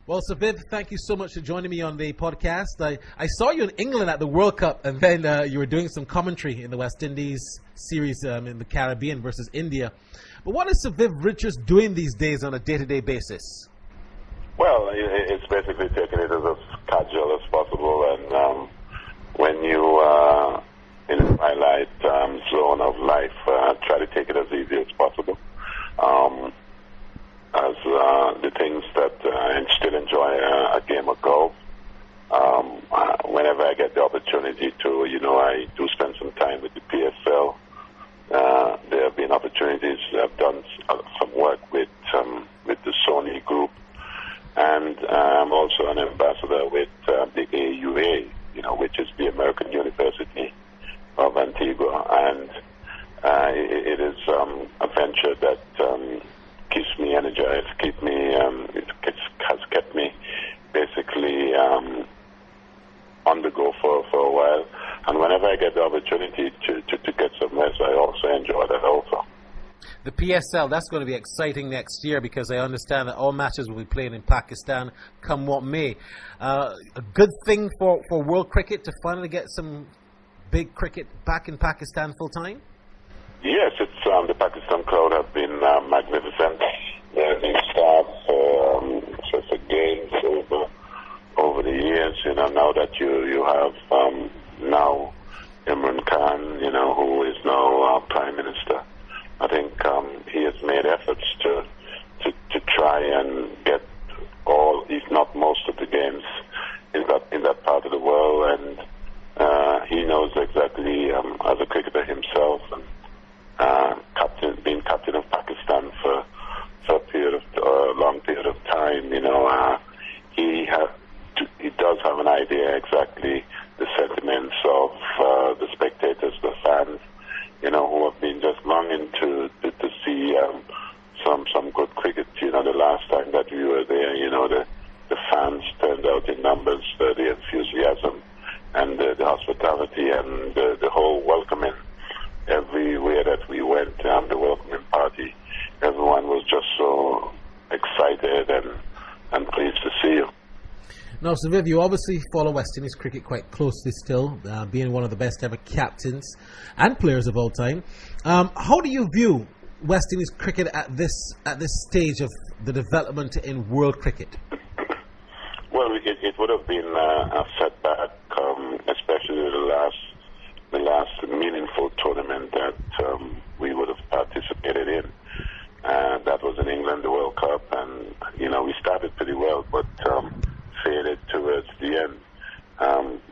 Well, Sir Viv, thank you so much for joining me on the podcast. I saw you in England at the World Cup, and then you were doing some commentary in the West Indies series in the Caribbean versus India. But what is Sir Viv Richards doing these days on a day-to-day basis? Well, it's basically taking it as casual as possible, and when you in the twilight zone of life, try to take it as easy as possible. As the things that I still enjoy a game of golf. Whenever I get the opportunity to, I do spend some time with the PSL. There have been opportunities. I've done some work with the Sony Group, and I'm also an ambassador with the AUA, which is the American University of Antigua, and it is a venture that keeps me energized, it has kept me basically on the go for a while. And whenever I get the opportunity to get some rest, I also enjoy that also. The PSL, that's going to be exciting next year because I understand that all matches will be played in Pakistan come what may. A good thing for world cricket to finally get some big cricket back in Pakistan full time? Yes, it's the Pakistan crowd have been magnificent. They've been starved for games over the years. Now that you have now Imran Khan, who is now Prime Minister, I think he has made efforts to try and get all, if not most of the games in that part of the world, and he knows exactly as a cricketer himself, and being captain of Pakistan for a long period of time, he does have an idea exactly the sentiments of the spectators, the fans, who have been just longing to see some good cricket. The last time that we were there, the fans turned out in numbers, the enthusiasm and the hospitality and the whole welcoming. Everywhere that we went, the welcoming party, everyone was just so excited and pleased to see you. Now, Sir Viv, you obviously follow West Indies cricket quite closely still, being one of the best ever captains and players of all time. How do you view West Indies cricket at this stage of the development in world cricket? Well, it would have been a setback, especially the last meaningful tournament that we would have participated in. That was in England, the World Cup, and we started pretty well, but faded towards the end.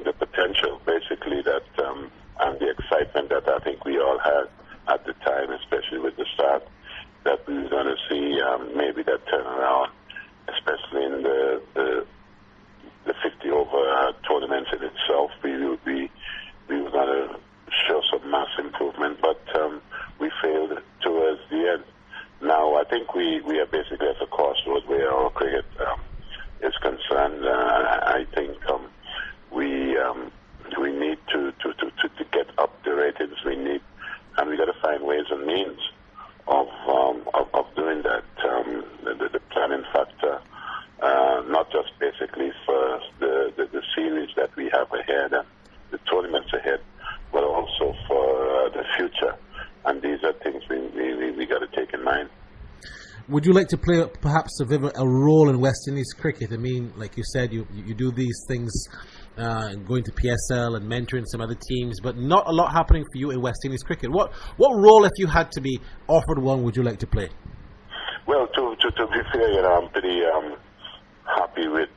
The potential, basically, that and the excitement that I think we all had at the time, especially with the start, that we were going to see maybe that turnaround, especially in the 50-over tournaments in itself. We were going to show some mass improvement, but we failed towards the end. Now, I think we are basically at a crossroad where our cricket is concerned. I think we need to get up the ratings. And we got to find ways and means of doing that. The planning factor, not just basically for the series that we have ahead and the tournaments ahead, but also for the future. And these are things we got to take in mind. Would you like to play perhaps a role in West Indies cricket? I mean, like you said, you do these things, going to PSL and mentoring some other teams, but not a lot happening for you in West Indies cricket. What role, if you had to be offered one, would you like to play? Well, to be fair, I'm pretty happy with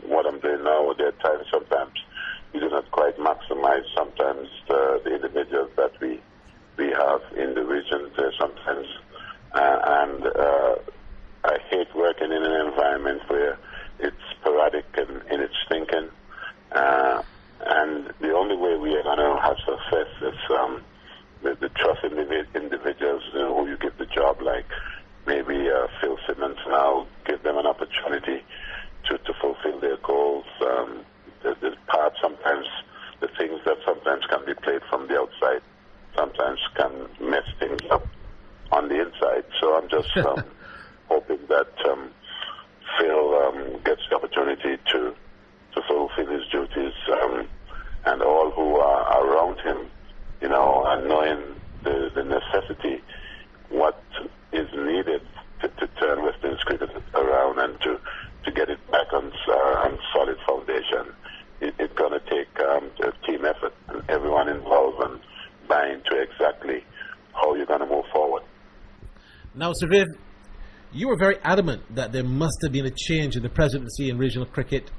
what I'm doing now. There are times sometimes we do not quite maximize sometimes the individuals that we have in the region. Sometimes and I hate working in an environment where it's sporadic in its thinking. And the only way we are going to have success is the trust individuals who you give the job, like maybe Phil Simmons now, give them an opportunity to fulfill their goals. The part sometimes, the things that sometimes can be played from the outside, sometimes can mess things up on the inside. So I'm just hoping that Phil gets the opportunity to fulfill his duties, and all who are around him, you know, and knowing the necessity, what is needed to turn West Indies cricket around and to get it back on solid foundation. It's going to take a team effort and everyone involved and buy into exactly how you're going to move forward. Now, Sir Viv, you were very adamant that there must have been a change in the presidency in regional cricket.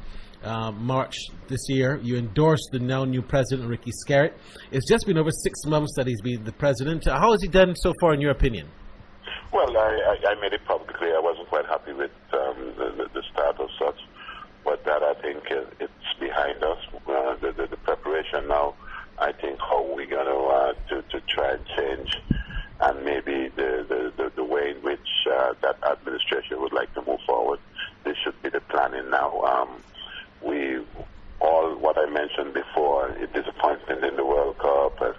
March this year, you endorsed the now new president, Ricky Skerritt. It's just been over 6 months that he's been the president. How has he done so far, in your opinion? Well, I made it publicly. I wasn't quite happy with the start of such, but that I think it's behind us. The preparation now, I think how we're going to try and change, and maybe the way in which that administration would like to move forward. This should be the planning now. All what I mentioned before, disappointment in the World Cup and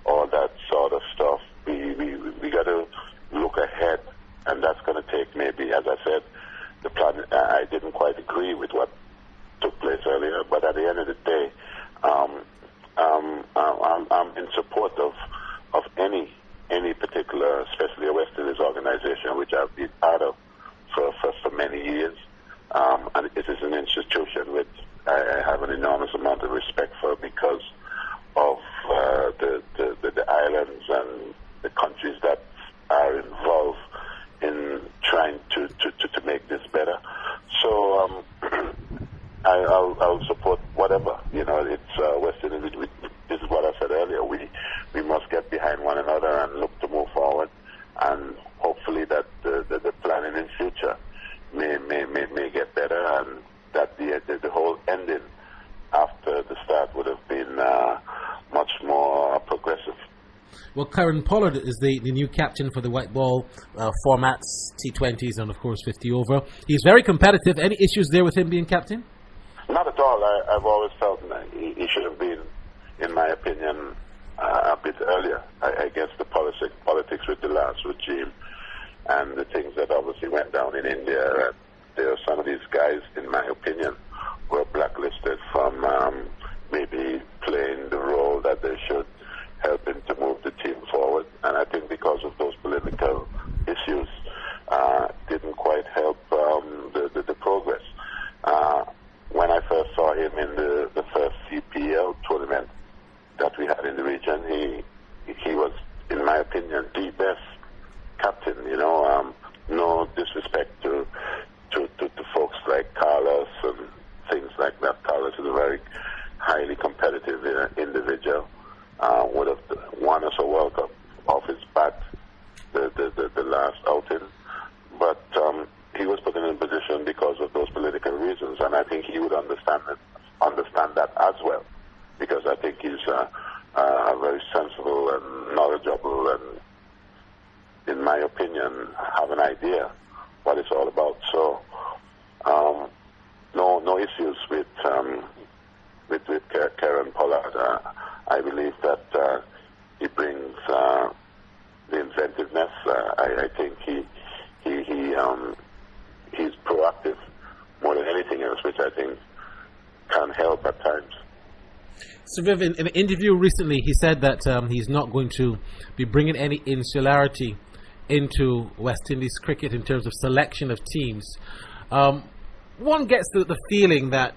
all that sort of stuff, we got to look ahead, and that's going to take maybe, as I said, the plan. I didn't quite agree with what took place earlier, but at the end of the day, I'm in support of any particular, especially a West Indies organization, which I've been part of for many years. And it is an institution which I have an enormous amount of respect for, because of the islands and the countries that are involved in trying to make this better. So I'll support whatever. You know, it's West Indies. This is what I said earlier. We must get behind one another and look to move forward, and hopefully that the planning in future may get better, and that the whole ending after the start would have been much more progressive. Well, Kieran Pollard is the new captain for the white ball formats, T20s and of course 50 over. He's very competitive. Any issues there with him being captain? Not at all. I've always felt he should have been, in my opinion, a bit earlier. I guess the politics with the last regime and the things that obviously went down in India. And there are some of these guys, in my opinion, were blacklisted from maybe playing the role that they should, helping to move the team forward. And I think because of those political issues, didn't quite help the progress. When I first saw him in the first CPL tournament that we had in the region, he was, in my opinion, the best captain. You know, no disrespect to folks like Carlos and things like that. Carlos is a very highly competitive individual. Would have won us a World Cup off his bat the last outing, but he was put in a position because of those political reasons, and I think he would understand that as well, because I think he's a very sensible and knowledgeable, and in my opinion, have an idea what it's all about. So no issues with Kieran Pollard. I believe that he brings the inventiveness. I think he's proactive more than anything else, which I think can help at times. So, Viv, in an interview recently, he said that he's not going to be bringing any insularity into West Indies cricket in terms of selection of teams. One gets the feeling that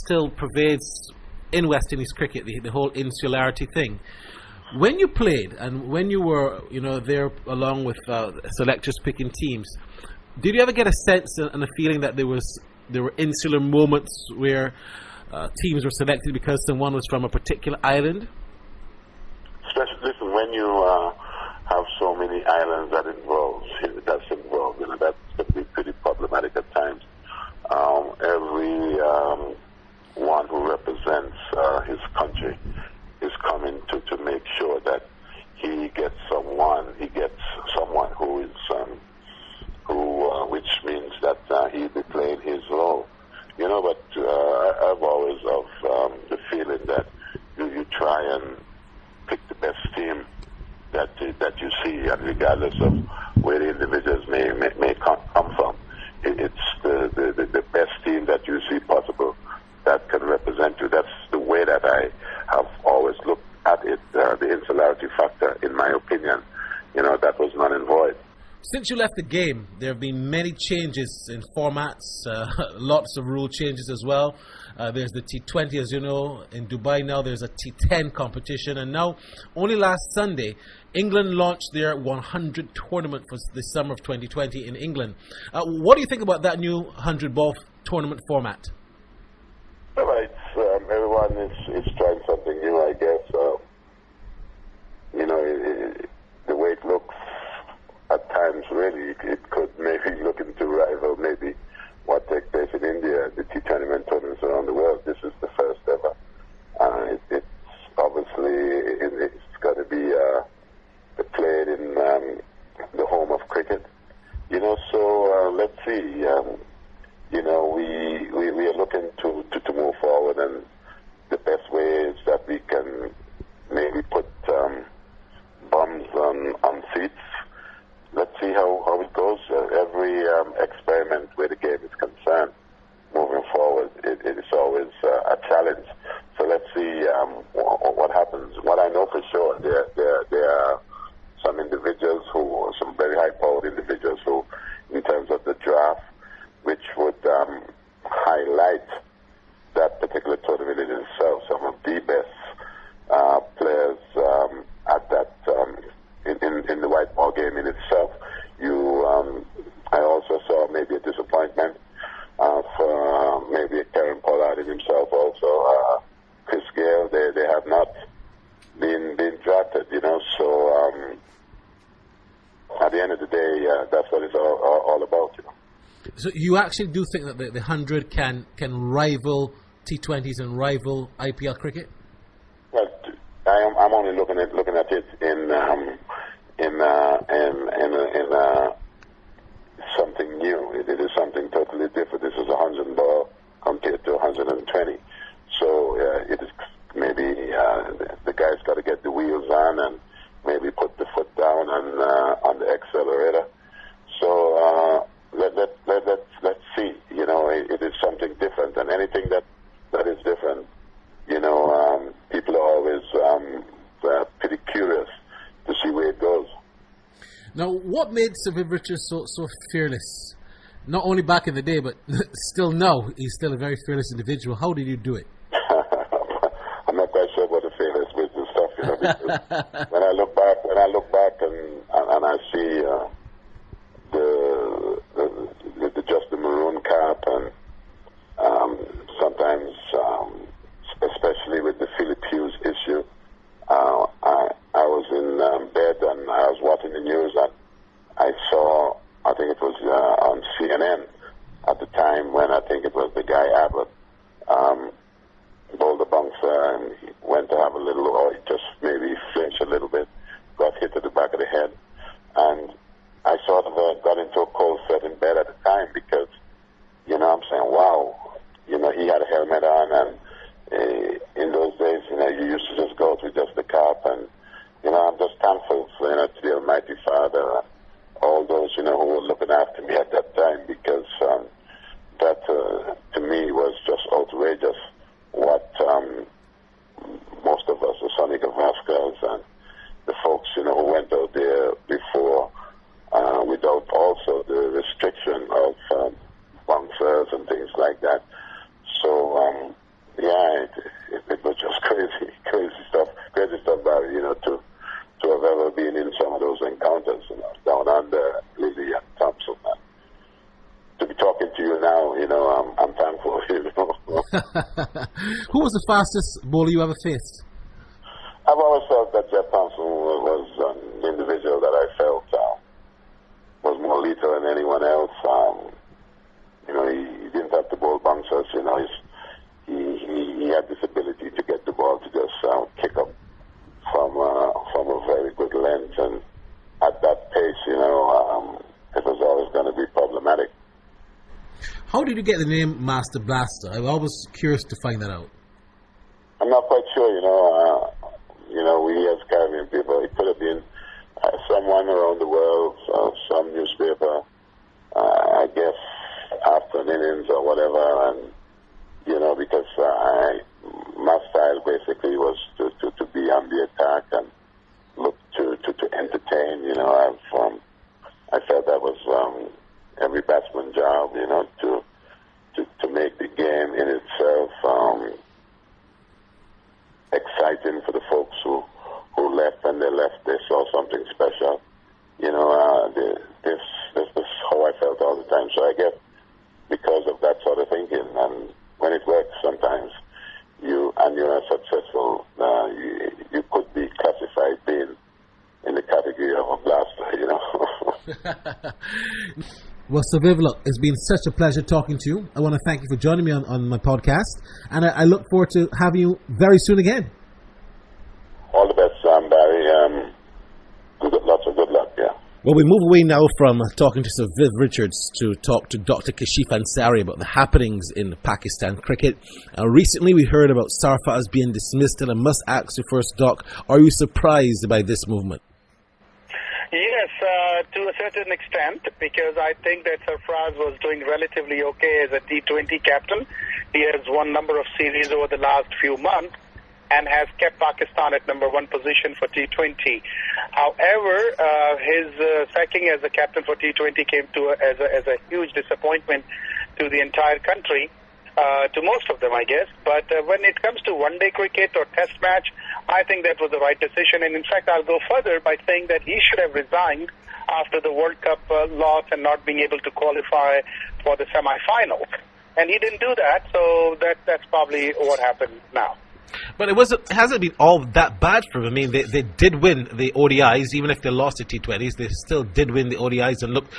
still pervades in West Indies cricket, the whole insularity thing. When you played and when you were, there along with selectors picking teams, did you ever get a sense and a feeling that there were insular moments where teams were selected because someone was from a particular island? Especially, listen, when you have so many islands that's involved, that's going to be pretty problematic at times. Every one who represents his country is coming to make sure that he gets someone who is which means that he'll be playing his role. But I've always of the feeling that you try and pick the best team that you see, and regardless of where the individuals may come from, it's the best team that you see Since you left the game, there have been many changes in formats, lots of rule changes as well. There's the T20, as you know, in Dubai now. There's a T10 competition. And now, only last Sunday, England launched their 100 tournament for the summer of 2020 in England. What do you think about that new 100-ball tournament format? Well, everyone is trying something new, I guess. The way it looks at times, really, it could maybe look into rival maybe what takes place in India, the T20 tournaments around the world. This is the first ever. It's obviously, it's got to be played in the home of cricket. So let's see. We are looking to move forward, and the best way is that we can maybe put bums on seats. Let's see how it goes. Every experiment where the game is concerned, moving forward, it is always a challenge. So let's see what happens. What I know for sure, there are some individuals some very high-powered individuals who, in terms of the draft, which would highlight that particular tournament in itself, some of the best players at that in the white ball game in itself. I also saw maybe a disappointment for maybe Karen Pollard in himself also. Chris Gale, they have not been drafted, so at the end of the day, that's what it's all about, So you actually do think that the 100 can rival T20s and rival IPL cricket? Well, I'm only looking at it in something new. It is something totally different. This is 100 ball compared to 120. So it is maybe the guy's got to get the wheels on and maybe put the foot down on the accelerator. So let's see. It is something different, and anything that is different, people are always pretty curious to see where it goes. Now, what made Sir Viv Richards so fearless? Not only back in the day, but still now, he's still a very fearless individual. How did you do it? I'm not quite sure about the fearless business stuff, because when I look back and I see the just the maroon cap, and sometimes, especially with the Philip Hughes issue, I was in bed and I was watching the news, and I saw, I think it was on CNN at the time, when I think it was the guy Abbott bowled the bouncer, and he went to have a little, or he just maybe flinched a little bit, got hit to the back of the head, and I sort of got into a cold sweat in bed at the time, because, I'm saying, wow, he had a helmet on, and in those days, you used to just go with just the cap, and, I'm just thankful for, to the Almighty Father, all those, who were looking after me at that time, because that, to me, was just outrageous, what most of us, the Sonic Vasquez and the folks, who went out there before, without also the restriction of bouncers and things like that. So, it was just crazy stuff, Barry, to have ever been in some of those encounters, down under Lily and Thompson. And to be talking to you now, I'm thankful, Who was the fastest bowler you ever faced? I've always felt that Jeff Thompson was an individual that I felt was more lethal than anyone else. He didn't have to bowl bouncers. He had this ability to get the ball to just kick up from a very good length, and at that pace, it was always going to be problematic. How did you get the name Master Blaster? I'm always curious to find that out. I'm not quite sure. We as Caribbean people, it could have been someone around the world, some newspaper, I guess, after an innings or whatever, and because my style basically was to be on the attack and look to entertain. I felt that in itself exciting for the folks who left. When they left, they saw something special. You know, this is how I felt all the time. So I guess because of that sort of thinking, and when it works, sometimes you are successful. You could be classified being in the category of a blaster, you know. Well, Sir Viv, look, it's been such a pleasure talking to you. I want to thank you for joining me on my podcast, and I look forward to having you very soon again. All the best, Barry. Lots of good luck, yeah. Well, we move away now from talking to Sir Viv Richards to talk to Dr. KASHIF AN-SARI about the happenings in Pakistan cricket. Recently, we heard about Sarfraz being dismissed, and I must ask you first, Doc, are you surprised by this movement? Yes, to a certain extent, because I think that Sarfraz was doing relatively okay as a T20 captain. He has won a number of series over the last few months and has kept Pakistan at #1 position for T20. However, his sacking as a captain for T20 came as a huge disappointment to the entire country, to most of them, I guess. But when it comes to one-day cricket or test match, I think that was the right decision. And in fact, I'll go further by saying that he should have resigned after the World Cup loss and not being able to qualify for the semi-finals. And he didn't do that, so that's probably what happened now. But it hasn't been all that bad for them. I mean, they did win the ODIs, even if they lost the T20s. They still did win the ODIs and looked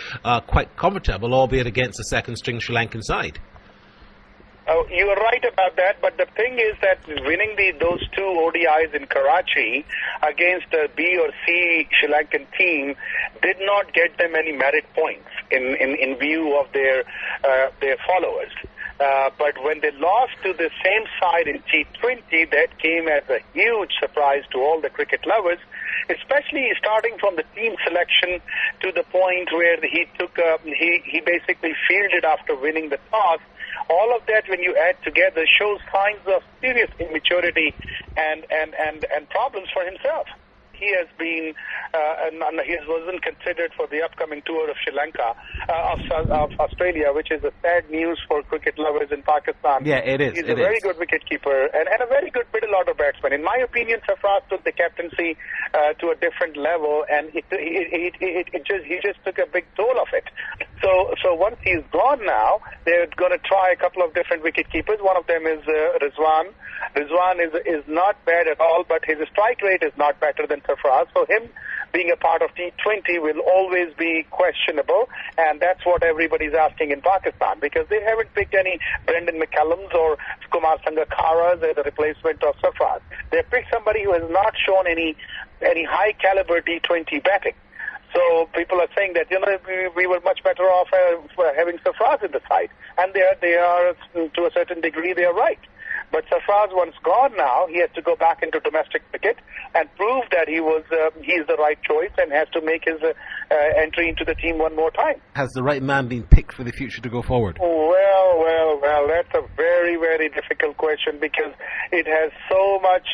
quite comfortable, albeit against the second-string Sri Lankan side. Oh, you are right about that, but the thing is that winning those two ODIs in Karachi against a B or C Sri Lankan team did not get them any merit points in view of their followers. But when they lost to the same side in T20, that came as a huge surprise to all the cricket lovers, especially starting from the team selection to the point where he he basically fielded after winning the toss. All of that, when you add together, shows signs of serious immaturity and problems for himself. He has been, he wasn't considered for the upcoming tour of Sri Lanka, of Australia, which is a sad news for cricket lovers in Pakistan. Yeah, it is. He's a very good wicketkeeper and a very good middle order batsman. In my opinion, Sarfraz took the captaincy to a different level, and he just took a big toll of it. So once he's gone now, they're going to try a couple of different wicketkeepers. One of them is Rizwan. Rizwan is not bad at all, but his strike rate is not better than Sarfraz. So him being a part of T20 will always be questionable, and that's what everybody's asking in Pakistan, because they haven't picked any Brendan McCallums or Kumar Sangakaras as a replacement of Sarfraz. They picked somebody who has not shown any high caliber T20 batting. So people are saying that, we were much better off having Sarfraz in the side. And they are, to a certain degree, they are right. But Sarfraz, once gone now, he has to go back into domestic cricket and prove that he's the right choice and has to make his entry into the team one more time. Has the right man been picked for the future to go forward? Well, that's a very, very difficult question, because it has so much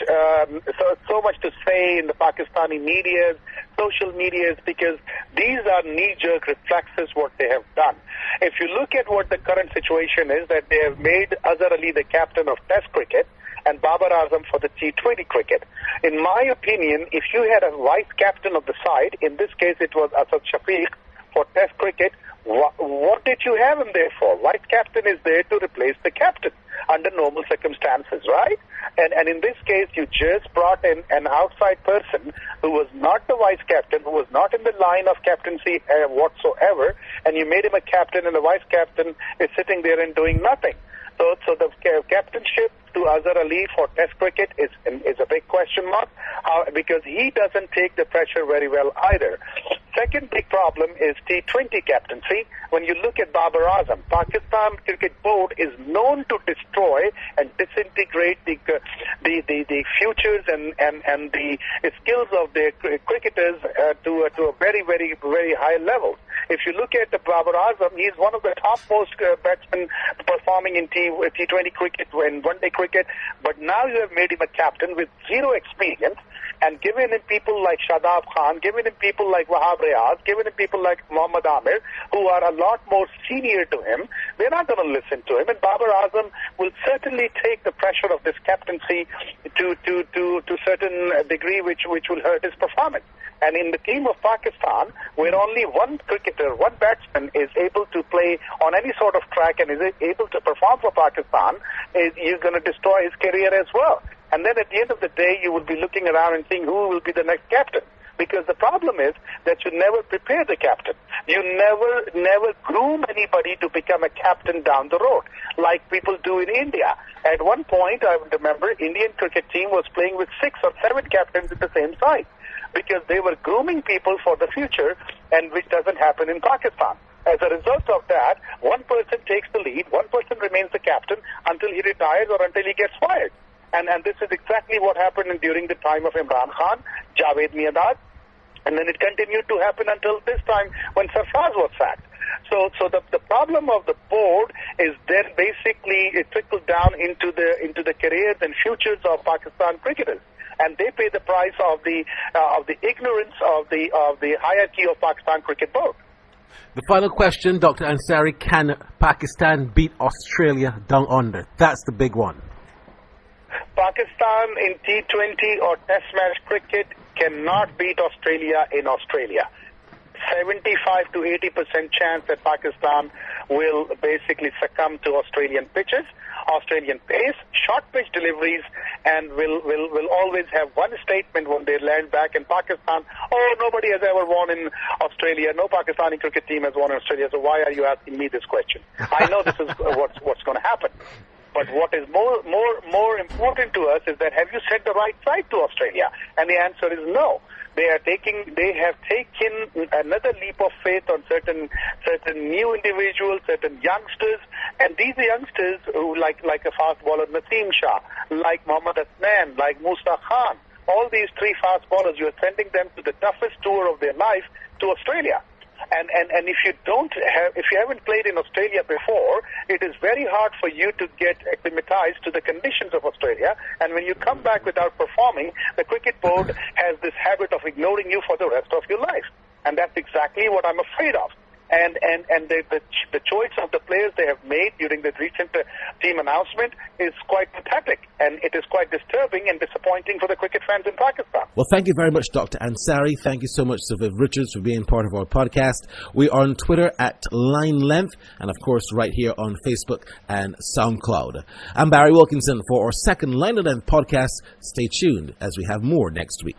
to say in the Pakistani media, social medias, because these are knee-jerk reflexes what they have done. If you look at what the current situation is, that they have made Azhar Ali the captain of Test cricket and Babar Azam for the T20 cricket. In my opinion, if you had a vice captain of the side, in this case it was Asad Shafiq for Test cricket, what did you have him there for? Vice captain is there to replace the captain under normal circumstances, right? And in this case, you just brought in an outside person who was not the vice captain, who was not in the line of captaincy whatsoever, and you made him a captain, and the vice captain is sitting there and doing nothing. So the captainship to Azhar Ali for Test cricket is a big question mark, because he doesn't take the pressure very well either. Second big problem is T20 captaincy. When you look at Babar Azam, Pakistan Cricket Board is known to destroy and disintegrate the futures and the skills of their cricketers to a very, very, very high level. If you look at the Babar Azam, he's one of the topmost batsmen performing in T20 cricket and one-day cricket, but now you have made him a captain with zero experience, and given him people like Shadab Khan, given him people like Wahab Riaz, given him people like Mohammad Amir, who are a lot more senior to him, they're not going to listen to him. And Babar Azam will certainly take the pressure of this captaincy to certain degree, which will hurt his performance. And in the team of Pakistan, where only one cricketer, one batsman is able to play on any sort of track and is able to perform for Pakistan, you're going to destroy his career as well. And then at the end of the day, you will be looking around and seeing who will be the next captain. Because the problem is that you never prepare the captain. You never groom anybody to become a captain down the road, like people do in India. At one point, I remember, Indian cricket team was playing with 6 or 7 captains at the same time, because they were grooming people for the future, and which doesn't happen in Pakistan. As a result of that, one person takes the lead, one person remains the captain until he retires or until he gets fired. And this is exactly what happened during the time of Imran Khan, Javed Miandad, and then it continued to happen until this time when Sarfraz was sacked. So the problem of the board is then basically it trickled down into the careers and futures of Pakistan cricketers, and they pay the price of the ignorance of the hierarchy of Pakistan Cricket Board. The final question, Dr. AN-SARI, can Pakistan beat Australia down under? That's the big one. Pakistan in T20 or Test match cricket cannot beat Australia in Australia. 75 to 80% chance that Pakistan will basically succumb to Australian pitches, Australian pace, short pitch deliveries, and will always have one statement when they land back in Pakistan: oh, nobody has ever won in Australia, no Pakistani cricket team has won in Australia, so why are you asking me this question? I know this is what's going to happen. But what is more important to us is that have you set the right side to Australia? And the answer is no. They have taken another leap of faith on certain new individuals, certain youngsters, and these youngsters who like a fast bowler Naseem Shah, like Mohammad Asnan, like Musa Khan, all these 3 fast bowlers, you are sending them to the toughest tour of their life to Australia. And if you haven't played in Australia before, it is very hard for you to get acclimatized to the conditions of Australia. And when you come back without performing, the cricket board has this habit of ignoring you for the rest of your life. And that's exactly what I'm afraid of. And the choice of the players they have made during the recent team announcement is quite pathetic, and it is quite disturbing and disappointing for the cricket fans in Pakistan. Well, thank you very much, Dr. AN-SARI. Thank you so much to Viv Richards for being part of our podcast. We are on Twitter at LINE&LENGTH, and of course right here on Facebook and SoundCloud. I'm Barry Wilkinson for our second Line&Length podcast. Stay tuned as we have more next week.